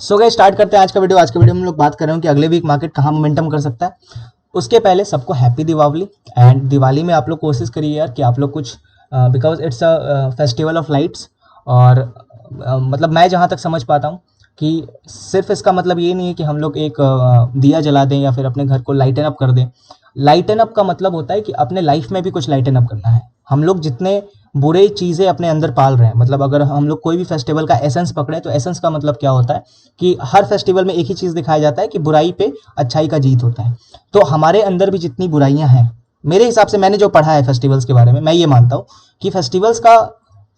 So guys start करते हैं आज का वीडियो। आज के वीडियो में हम लोग बात कर रहे हैं कि अगले वीक मार्केट कहाँ मोमेंटम कर सकता है। उसके पहले सबको हैप्पी दिवाली। एंड दिवाली में आप लोग कोशिश करिए यार कि आप लोग कुछ because it's a festival of lights. और मतलब मैं जहाँ तक समझ पाता हूँ कि सिर्फ इसका मतलब ये नहीं है कि हम लोग एक दिया जला दें या फिर अपने घर को लाइटन अप कर दें। लाइटन अप का मतलब होता है कि अपने लाइफ में भी कुछ लाइटन अप करना है। हम लोग जितने बुरे चीज़ें अपने अंदर पाल रहे हैं, मतलब अगर हम लोग कोई भी फेस्टिवल का एसेंस पकड़े तो एसेंस का मतलब क्या होता है कि हर फेस्टिवल में एक ही चीज़ दिखाया जाता है कि बुराई पे अच्छाई का जीत होता है। तो हमारे अंदर भी जितनी बुराइयां हैं, मेरे हिसाब से मैंने जो पढ़ा है फेस्टिवल्स के बारे में, मैं ये मानता हूँ कि फेस्टिवल्स का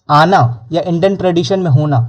आना या इंडियन ट्रेडिशन में होना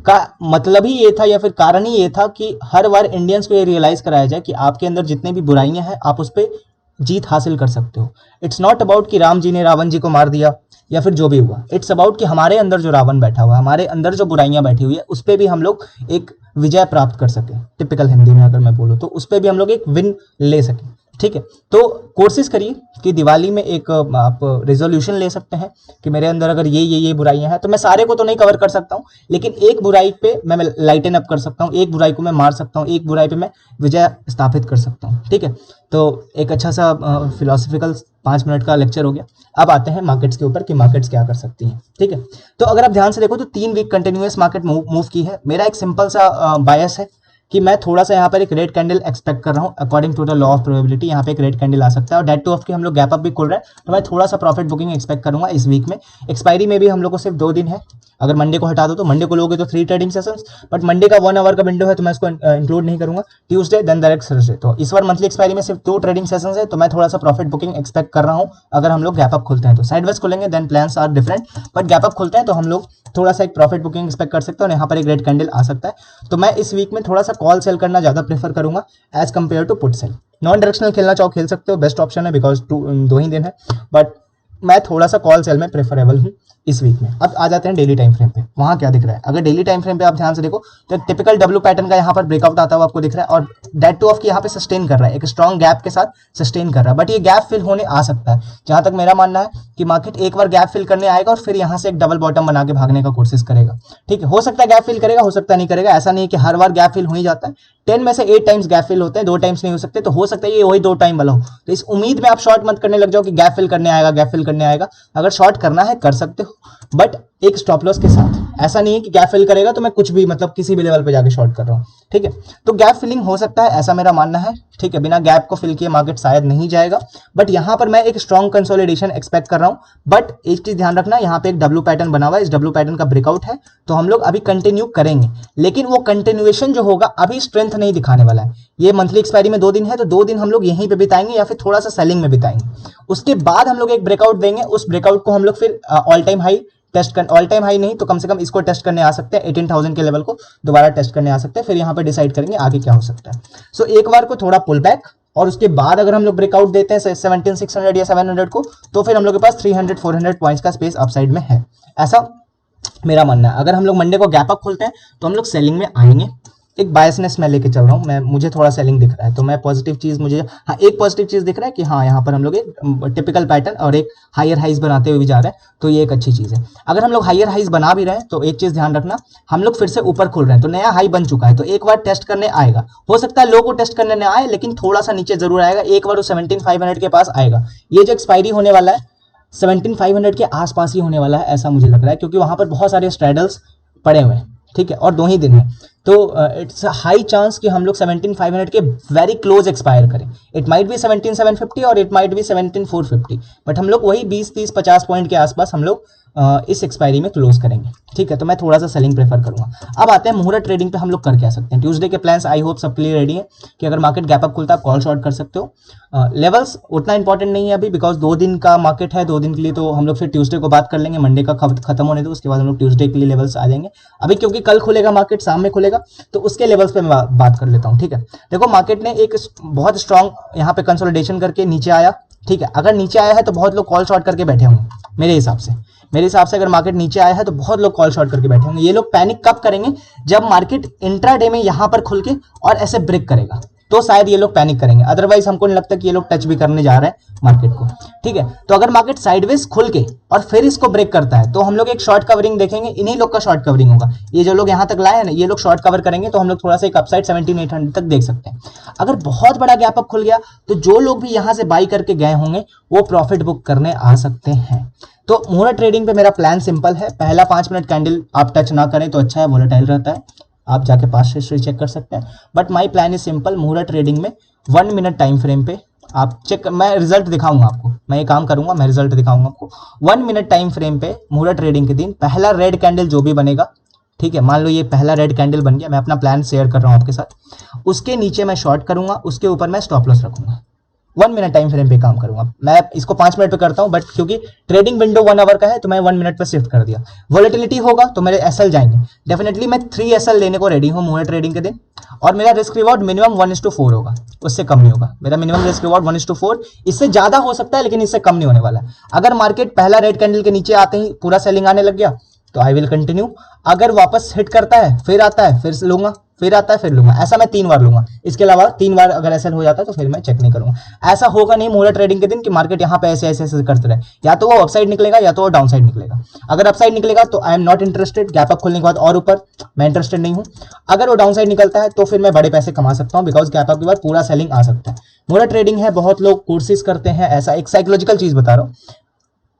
का मतलब ही ये था या फिर कारण ही ये था कि हर बार इंडियंस को ये रियलाइज कराया जाए कि आपके अंदर जितने भी बुराइयां हैं आप उस पर जीत हासिल कर सकते हो। इट्स नॉट अबाउट कि राम जी ने रावण जी को मार दिया या फिर जो भी हुआ। इट्स अबाउट कि हमारे अंदर जो रावण बैठा हुआ है, हमारे अंदर जो बुराइयां बैठी हुई है, उस पर भी हम लोग एक विजय प्राप्त कर सकें। टिपिकल हिंदी में अगर मैं बोलूँ तो उस पर भी हम लोग एक विन ले सकें। ठीक है, तो कोशिश करिए कि दिवाली में एक आप रेजोल्यूशन ले सकते हैं कि मेरे अंदर अगर ये बुराइयां हैं तो मैं सारे को तो नहीं कवर कर सकता हूँ, लेकिन एक बुराई पे मैं लाइटन अप कर सकता हूँ, एक बुराई को मैं मार सकता हूँ, एक बुराई पे मैं विजय स्थापित कर सकता हूँ। ठीक है, तो एक अच्छा सा फिलोसफिकल 5 मिनट का लेक्चर हो गया। अब आते हैं मार्केट्स के ऊपर कि मार्केट्स क्या कर सकती हैं। ठीक है, तो अगर आप ध्यान से देखो तो 3 वीक कंटिन्यूअस मार्केट मूव की है। मेरा एक सिंपल सा बायस है कि मैं थोड़ा सा यहाँ पर एक रेड कैंडल एक्सपेक्ट कर रहा हूँ according to the law of probability. यहाँ पे एक रेड कैंडल आ सकता है और डेट टू ऑफ की हम लोग गैप अप भी खोल रहे हैं, तो मैं थोड़ा सा प्रॉफिट बुकिंग एक्सपेक्ट करूंगा इस वीक में। एक्सपायरी में भी हम लोग को सिर्फ 2 दिन है। अगर मंडे को हटा दो तो मंडे को लोगे तो 3 ट्रेडिंग सेशंस, बट मंडे का 1 आवर का विंडो है तो मैं इसको इंक्लूड नहीं करूंगा। ट्यूसडे देन डायरेक्ट थर्सडे, तो इस बार मंथली एक्सपायरी में सिर्फ 2 ट्रेडिंग सेशंस है, तो मैं थोड़ा सा प्रॉफिट बुकिंग एक्सपेक्ट कर रहा हूँ। अगर हम लोग गैप अप खोलते हैं तो साइडवेज खोलेंगे then plans are different, but gap up खोलते हैं तो हम लोग थोड़ा सा एक प्रॉफिट बुकिंग एक्सपेक्ट कर सकते हैं और यहाँ पर एक रेड कैंडल आ सकता है। तो मैं इस वीक में थोड़ा सा कॉल सेल करना ज़्यादा प्रेफर करूंगा as compare to put sell. Non directional खेलना चाहो खेल सकते हो, बेस्ट ऑप्शन है बिकॉज 2 ही दिन है, बट मैं थोड़ा सा कॉल सेल में प्रेफरेबल हूँ इस वीक में। अब आ जाते हैं डेली टाइम फ्रेम पे, वहाँ क्या दिख रहा है। अगर डेली टाइम फ्रेम पे आप ध्यान से देखो तो टिपिकल डब्ल्यू पैटर्न का यहाँ पर ब्रेकआउट आता हुआ आपको दिख रहा है और डेट टू ऑफ की यहाँ पे सस्टेन कर रहा है, एक स्ट्रॉन्ग गैप के साथ सस्टेन कर रहा है। बट ये गैप फिल होने आ सकता है। जहां तक मेरा मानना है कि मार्केट एक बार गैप फिल करने आएगा और फिर यहाँ से एक डबल बॉटम बना के भागने का कोशिश करेगा। ठीक है, हो सकता है गैप फिल करेगा, हो सकता है नहीं करेगा। ऐसा नहीं है कि हर बार गैप फिल हो ही जाता है। 10 में से 8 टाइम्स गैप फिल होते हैं, 2 टाइम्स नहीं हो सकते। तो हो सकता है ये वही 2 टाइम वाला हो। तो इस उम्मीद में आप शॉर्ट मत करने लग जाओ कि गैप फिल करने आएगा, गैप फिल करने आएगा। अगर शॉर्ट करना है कर सकते हो, बट एक स्टॉप लॉस के साथ। ऐसा नहीं है कि गैप फिल करेगा तो मैं कुछ भी मतलब किसी भी लेवल पे जाके शॉर्ट कर रहा हूँ। ठीक है, तो गैप फिलिंग हो सकता है, ऐसा मेरा मानना है। ठीक है, बिना गैप को फिल किए मार्केट शायद नहीं जाएगा, बट यहाँ पर मैं एक स्ट्रॉन्ग कंसोलिडेशन एक्सपेक्ट कर रहा हूँ। बट एक चीज ध्यान रखना, यहाँ पे एक डब्ल्यू पैटर्न बना हुआ है, इस डब्ल्यू पैटर्न का ब्रेकआउट है तो हम लोग अभी कंटिन्यू करेंगे, लेकिन वो कंटिन्यूएशन जो होगा अभी स्ट्रेंथ नहीं दिखाने वाला है। ये मंथली एक्सपायरी में 2 दिन है, तो 2 दिन हम लोग यहीं पे बिताएंगे या फिर थोड़ा सा सेलिंग में बिताएंगे। उसके बाद हम लोग एक ब्रेकआउट देंगे, उस ब्रेकआउट को हम लोग फिर ऑल टाइम हाई टेस्ट कर, ऑल टाइम हाई नहीं तो कम से कम इसको टेस्ट करने आ सकते हैं, 18,000 के लेवल को दोबारा टेस्ट करने आ सकते हैं। फिर यहाँ पे डिसाइड करेंगे आगे क्या हो सकता है। सो एक बार को थोड़ा पुल बैक और उसके बाद अगर हम लोग ब्रेकआउट देते हैं 17,600 या 700 को, तो फिर हम लोग के पास 300-400 पॉइंट्स का स्पेस अपसाइड में है, ऐसा मेरा मानना है। अगर हम लोग मंडे को गैप अप खोलते हैं तो हम लोग सेलिंग में आएंगे। एक बायसनेस मैं लेके चल रहा हूँ, मुझे थोड़ा सेलिंग दिख रहा है, तो मैं पॉजिटिव चीज मुझे एक पॉजिटिव चीज दिख रहा है कि हाँ यहाँ पर हम लोग एक टिपिकल पैटर्न और एक हायर हाइज बनाते हुए भी जा रहे हैं, तो ये एक अच्छी चीज है। अगर हम लोग हायर हाइज बना भी रहे हैं तो एक चीज ध्यान रखना, हम लोग फिर से ऊपर खोल रहे हैं तो नया हाई बन चुका है, तो एक बार टेस्ट करने आएगा। हो सकता है लो को टेस्ट करने ना आए, लेकिन थोड़ा सा नीचे जरूर आएगा, एक बार वो 17,500 के पास आएगा। ये जो एक्सपायरी होने वाला है 17,500 के आसपास ही होने वाला है, ऐसा मुझे लग रहा है, क्योंकि वहां पर बहुत सारे स्ट्रैडल्स पड़े हुए हैं। ठीक है, और 2 ही दिन है, तो इट्स हाई चांस कि हम लोग 17,500 के वेरी क्लोज एक्सपायर करें। इट माइट बी 17,750 और इट माइट बी 17,450, बट हम लोग वही 20-30-50 पॉइंट के आसपास हम लोग इस एक्सपायरी में क्लोज करेंगे। ठीक है, तो मैं थोड़ा सा सेलिंग प्रेफर करूंगा। अब आते हैं मुहूर्त ट्रेडिंग पे हम लोग कर क्या सकते हैं। ट्यूसडे के प्लान्स आई होप सबके लिए रेडी है कि अगर मार्केट गैप अप खुलता है कॉल शॉर्ट कर सकते हो। लेवल्स उतना इंपॉर्टेंट नहीं है अभी, बिकॉज 2 दिन का मार्केट है, 2 दिन के लिए तो हम लोग फिर ट्यूसडे को बात कर लेंगे। मंडे का खत्म होने दो, उसके बाद हम लोग ट्यूसडे के लिए लेवल्स आ जाएंगे। अभी क्योंकि कल खुलेगा मार्केट, शाम में खुलेगा, तो उसके लेवल्स पे मैं बात कर लेता हूँ। ठीक है, देखो मार्केट ने एक बहुत स्ट्रॉन्ग यहाँ पे कंसोलिडेशन करके नीचे आया। ठीक है, अगर नीचे आया है तो बहुत लोग कॉल शॉर्ट करके बैठे होंगे। मेरे हिसाब से अगर मार्केट नीचे आया है तो बहुत लोग कॉल शॉर्ट करके बैठे होंगे। ये लोग पैनिक कब करेंगे, जब मार्केट इंट्राडे में यहाँ पर खुल के और ऐसे ब्रेक करेगा। तो शायद ये लोग पैनिक करेंगे, अदरवाइज हमको नहीं लगता कि ये लोग टच भी करने जा रहे हैं मार्केट को। ठीक है, तो अगर मार्केट साइडवेज खुल के और फिर इसको ब्रेक करता है तो हम लोग एक शॉर्ट कवरिंग देखेंगे, इन्हीं लोग का शॉर्ट कवरिंग होगा। ये जो लोग यहाँ तक लाए हैं ना, ये लोग शॉर्ट कवर करेंगे तो हम लोग थोड़ा सा एक अपसाइड 17,800 तक देख सकते हैं। अगर बहुत बड़ा गैप अप खुल गया तो जो लोग भी यहाँ से बाई करके गए होंगे वो प्रॉफिट बुक करने आ सकते हैं। तो मुहूर्त ट्रेडिंग पे मेरा प्लान सिंपल है, पहला 5 मिनट कैंडल आप टच ना करें तो अच्छा है, वोलेटाइल रहता है, आप जाके पास्ट हिस्ट्री चेक कर सकते हैं। But my plan is simple, मुहूर्त ट्रेडिंग में 1 मिनट टाइम फ्रेम पे आप चेक, मैं रिजल्ट दिखाऊंगा आपको, मैं ये काम करूंगा, मैं रिजल्ट दिखाऊंगा आपको। 1 मिनट टाइम फ्रेम पे मुहूर्त ट्रेडिंग के दिन पहला रेड कैंडल जो भी बनेगा, ठीक है, मान लो ये पहला रेड कैंडल बन गया, मैं अपना प्लान शेयर कर रहा हूँ आपके साथ, उसके नीचे मैं शॉर्ट करूंगा, उसके ऊपर मैं स्टॉप लॉस रखूंगा। 1 मिनट टाइम फ्रेम पे काम करूंगा। मैं इसको 5 मिनट पे करता हूं, बट क्योंकि ट्रेडिंग विंडो 1 आवर का है तो मैं 1 मिनट पे शिफ्ट कर दिया। वॉलेटिलिटी होगा तो मेरे एसएल जाएंगे, डेफिनेटली मैं 3 एसएल लेने को रेडी हूँ मुहूर्त ट्रेडिंग के दिन, और मेरा रिस्क रिवॉर्ड मिनिमम 1:4 होगा, उससे कम नहीं होगा। मेरा मिनिमम रिस्क रिवॉर्ड 1:4, इससे ज्यादा हो सकता है लेकिन इससे कम नहीं होने वाला है। अगर मार्केट पहला रेड कैंडल के नीचे आते ही पूरा सेलिंग आने लग गया तो आई विल कंटिन्यू, अगर वापस हिट करता है फिर आता है फिर लूंगा, फिर आता है फिर लूंगा, ऐसा मैं 3 बार लूंगा। इसके अलावा 3 बार अगर ऐसा हो जाता है तो फिर मैं चेक नहीं करूंगा। ऐसा होगा नहीं मुहूर्त ट्रेडिंग के दिन कि मार्केट यहाँ पे ऐसे ऐसे ऐसे करते रहे, या तो वो अपसाइड निकलेगा या तो वो डाउन साइड निकलेगा। अगर अपसाइड निकलेगा तो I am not interested, gap up खोलने के बाद और ऊपर मैं इंटरेस्टेड नहीं हूँ। अगर वो डाउन साइड निकलता है तो फिर मैं बड़े पैसे कमा सकता हूँ, बिकॉज गैप अप के बाद पूरा सेलिंग आ सकता है। मुहूर्त ट्रेडिंग है, बहुत लोग कोर्सेज करते हैं, ऐसा एक साइकोलॉजिकल चीज बता रहा हूँ।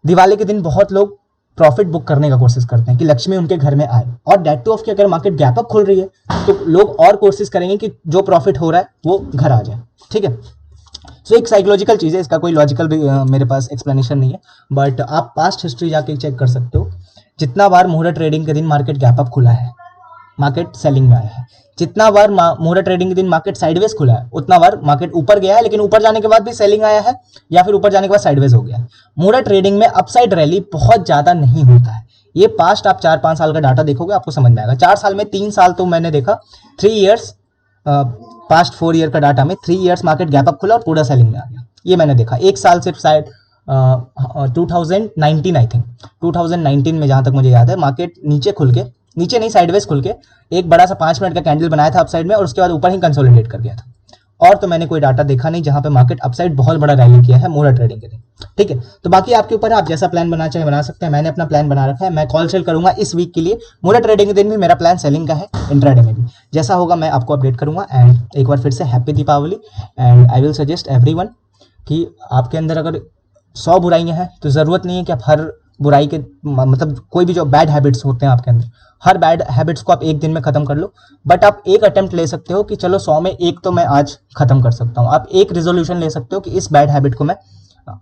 दिवाली के दिन बहुत लोग प्रॉफिट बुक करने का कोशिश करते हैं कि लक्ष्मी उनके घर में आए, और डेट टू ऑफ की अगर मार्केट गैप अप खुल रही है तो लोग और कोशिश करेंगे कि जो प्रॉफिट हो रहा है वो घर आ जाए। ठीक है, सो एक साइकोलॉजिकल चीज़ है, इसका कोई लॉजिकल भी मेरे पास एक्सप्लेनेशन नहीं है, बट आप पास्ट हिस्ट्री जाके चेक कर सकते हो। जितना बार मुहूर्त ट्रेडिंग के दिन मार्केट गैप अप खुला है, मार्केट सेलिंग में आया है। जितना बार मुहूर्त ट्रेडिंग के दिन मार्केट साइडवेज खुला है, उतना बार मार्केट ऊपर गया है लेकिन ऊपर जाने के बाद भी सेलिंग आया है, या फिर ऊपर जाने के बाद साइडवेज हो गया है। मुहूर्त ट्रेडिंग में अपसाइड रैली बहुत ज्यादा नहीं होता है। ये पास्ट आप 4-5 साल का डाटा देखोगे आपको समझ में आएगा। 4 साल में 3 साल तो मैंने देखा, 3 ईयर्स, पास्ट 4 ईयर का डाटा में 3 ईयर्स मार्केट गैप अप खुला और पूरा सेलिंग में आ गया, ये मैंने देखा। एक साल सिर्फ शायद 2019 आई थिंक 2019 में, जहां तक मुझे याद है, मार्केट नीचे खुल के, नीचे नहीं साइडवेज खुल के एक बड़ा सा 5 मिनट का कैंडल बनाया था अपसाइड में, और उसके बाद ऊपर ही कंसोलिडेट कर गया था। और तो मैंने कोई डाटा देखा नहीं जहां पे मार्केट अपसाइड बहुत बड़ा रैली किया है मुहूर्त ट्रेडिंग के दिन। ठीक है, तो बाकी आपके ऊपर है, आप जैसा प्लान बना चाहे बना सकते हैं। मैंने अपना प्लान बना रखा है, मैं कॉल सेल करूंगा इस वीक के लिए। मुहूर्त ट्रेडिंग के दिन भी मेरा प्लान सेलिंग का है, इंट्राडे में भी जैसा होगा मैं आपको अपडेट करूंगा। एंड एक बार फिर से happy Deepawali, and I will suggest everyone कि आपके अंदर अगर 100 बुराइयां हैं तो ज़रूरत नहीं है कि आप हर बुराई के, मतलब कोई भी जो बैड हैबिट्स होते हैं आपके अंदर, हर बैड हैबिट्स को आप एक दिन में खत्म कर लो। बट आप एक अटेम्प्ट ले सकते हो कि चलो 100 में एक तो मैं आज खत्म कर सकता हूँ। आप एक रेजोल्यूशन ले सकते हो कि इस बैड हैबिट को मैं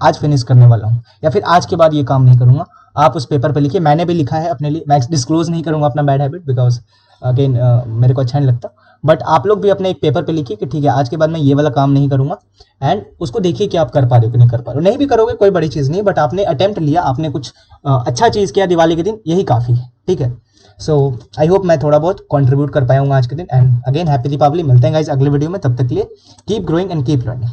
आज फिनिश करने वाला हूँ, या फिर आज के बाद ये काम नहीं करूंगा। आप उस पेपर पे लिखिए, मैंने भी लिखा है अपने लिए, मैं डिस्क्लोज नहीं करूंगा अपना बैड हैबिट, बिकॉज अगेन मेरे को अच्छा नहीं लगता। बट आप लोग भी अपने एक पेपर पे लिखिए कि ठीक है आज के बाद मैं ये वाला काम नहीं करूंगा, एंड उसको देखिए कि आप कर पा रहे हो कि नहीं कर पा रहे हो। नहीं भी करोगे कोई बड़ी चीज़ नहीं, बट आपने अटेम्प्ट लिया, आपने कुछ अच्छा चीज़ किया दिवाली के दिन, यही काफ़ी है। ठीक है, सो आई होप मैं थोड़ा बहुत कंट्रीब्यूट कर पाया हूँ आज के दिन। एंड अगेन हैप्पी दीपावली, मिलते हैं गाइस अगले वीडियो में, तब तक के लिए keep growing and keep learning.